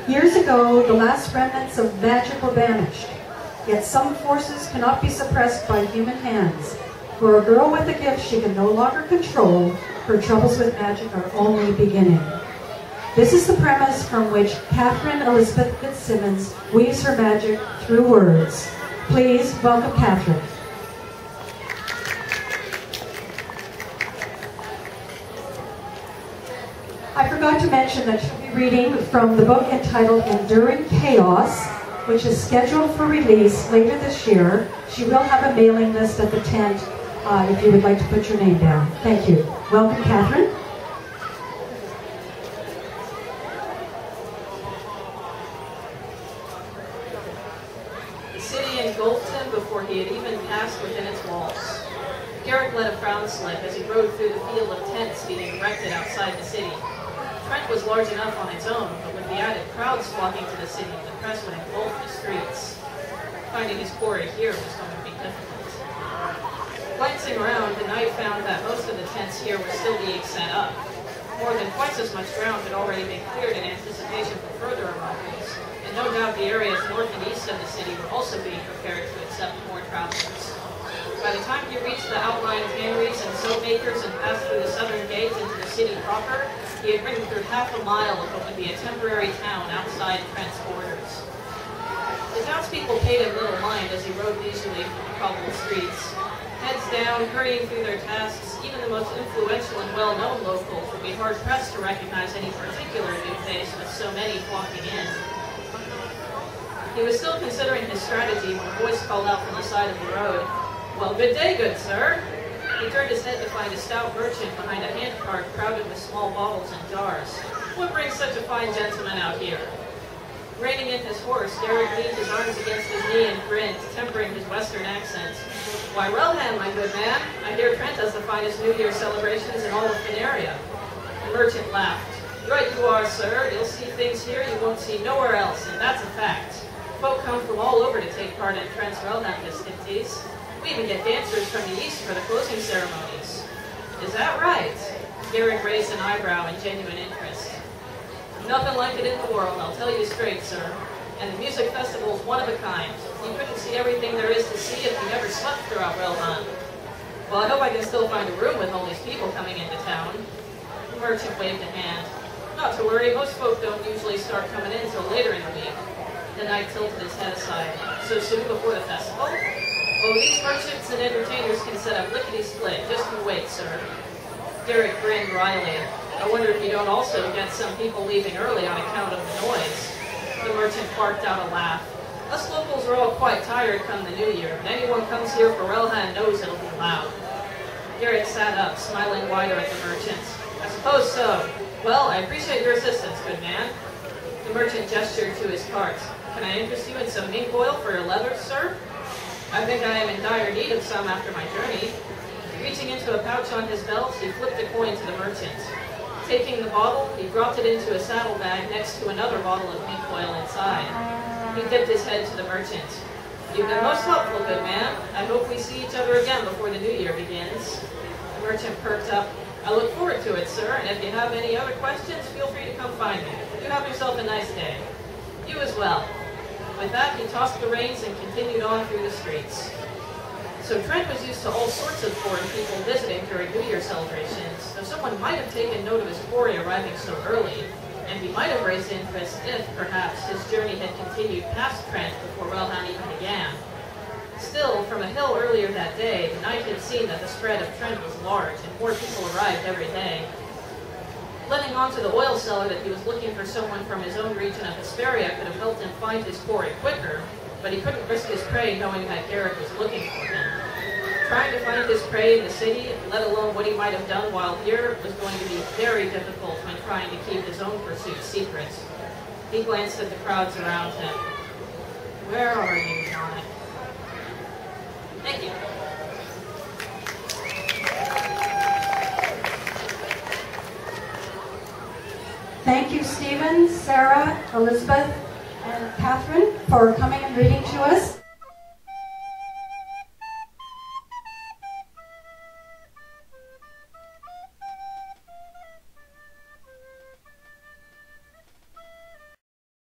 Years ago, the last remnants of magic were banished. Yet some forces cannot be suppressed by human hands. For a girl with a gift she can no longer control, her troubles with magic are only beginning. This is the premise from which Catherine Elizabeth Fitzsimmons weaves her magic through words. Please welcome Catherine. I forgot to mention that she'll be reading from the book entitled Enduring Chaos, which is scheduled for release later this year. She will have a mailing list at the tent if you would like to put your name down. Thank you. Welcome, Catherine. The city engulfed him before he had even passed within its walls. Garrick led a frown slip as he rode through the field of tents being erected outside the city. Trent was large enough on its own, but with the added crowds flocking to the city, the press would engulf the streets. Finding his quarry here was going to be difficult. Glancing around, the knight found that most of the tents here were still being set up. More than twice as much ground had already been cleared in anticipation for further arrivals, and no doubt the areas north and east of the city were also being prepared to accept more travelers. By the time he reached the outlying tanneries and soap makers and passed through the southern gate into the city proper, he had ridden through half a mile of what would be a temporary town outside Trent's borders. The townspeople paid him little mind as he rode leisurely through the cobbled streets. Heads down, hurrying through their tasks, even the most influential and well-known locals would be hard-pressed to recognize any particular new face with so many flocking in. He was still considering his strategy when a voice called out from the side of the road, "Well, good day, good sir." He turned his head to find a stout merchant behind a handcart crowded with small bottles and jars. "What brings such a fine gentleman out here?" Reining in his horse, Garrick leaned his arms against his knee and grinned, tempering his western accent. "Why, Relham, my good man, I hear Trent has the finest New Year's celebrations in all of Fineria." The merchant laughed. "Right you are, sir. You'll see things here you won't see nowhere else, and that's a fact. Folk come from all over to take part in Trent's Relham festivities. We even get dancers from the east for the closing ceremonies." "Is that right?" Garrick raised an eyebrow in genuine interest. "Nothing like it in the world, I'll tell you straight, sir. And the music festival's one of a kind. You couldn't see everything there is to see if you never slept throughout Relham." "Well, I hope I can still find a room with all these people coming into town." The merchant waved a hand. "Not to worry, most folk don't usually start coming in till later in the week." The knight tilted his head aside. "So soon before the festival?" "Oh, these merchants and entertainers can set up lickety-split. Just you wait, sir." Garrick grinned wryly. "I wonder if you don't also get some people leaving early on account of the noise." The merchant barked out a laugh. "Us locals are all quite tired come the new year, and anyone comes here for Relham knows it'll be loud." Garrick sat up, smiling wider at the merchant. "I suppose so. Well, I appreciate your assistance, good man." The merchant gestured to his cart. "Can I interest you in some mink oil for your leathers, sir?" "I think I am in dire need of some after my journey." Reaching into a pouch on his belt, he flipped a coin to the merchant. Taking the bottle, he dropped it into a saddlebag next to another bottle of mink oil inside. He dipped his head to the merchant. "You've been most helpful, good man. I hope we see each other again before the new year begins." The merchant perked up. "I look forward to it, sir, and if you have any other questions, feel free to come find me. You have yourself a nice day." "You as well." With that, he tossed the reins and continued on through the streets. So Trent was used to all sorts of foreign people visiting during New Year celebrations, though someone might have taken note of his quarry arriving so early, and he might have raised interest if, perhaps, his journey had continued past Trent before Relham even began. Still, from a hill earlier that day, the knight had seen that the spread of Trent was large, and more people arrived every day. Letting on to the oil seller that he was looking for someone from his own region of Hesperia could have helped him find his quarry quicker, but he couldn't risk his prey knowing that Garrick was looking for him. Trying to find his prey in the city, let alone what he might have done while here, was going to be very difficult when trying to keep his own pursuit secret. He glanced at the crowds around him. "Where are you, knight?" Thank you. Thank you, Stephen, Sarah, Elizabeth, and Catherine for coming and reading to us.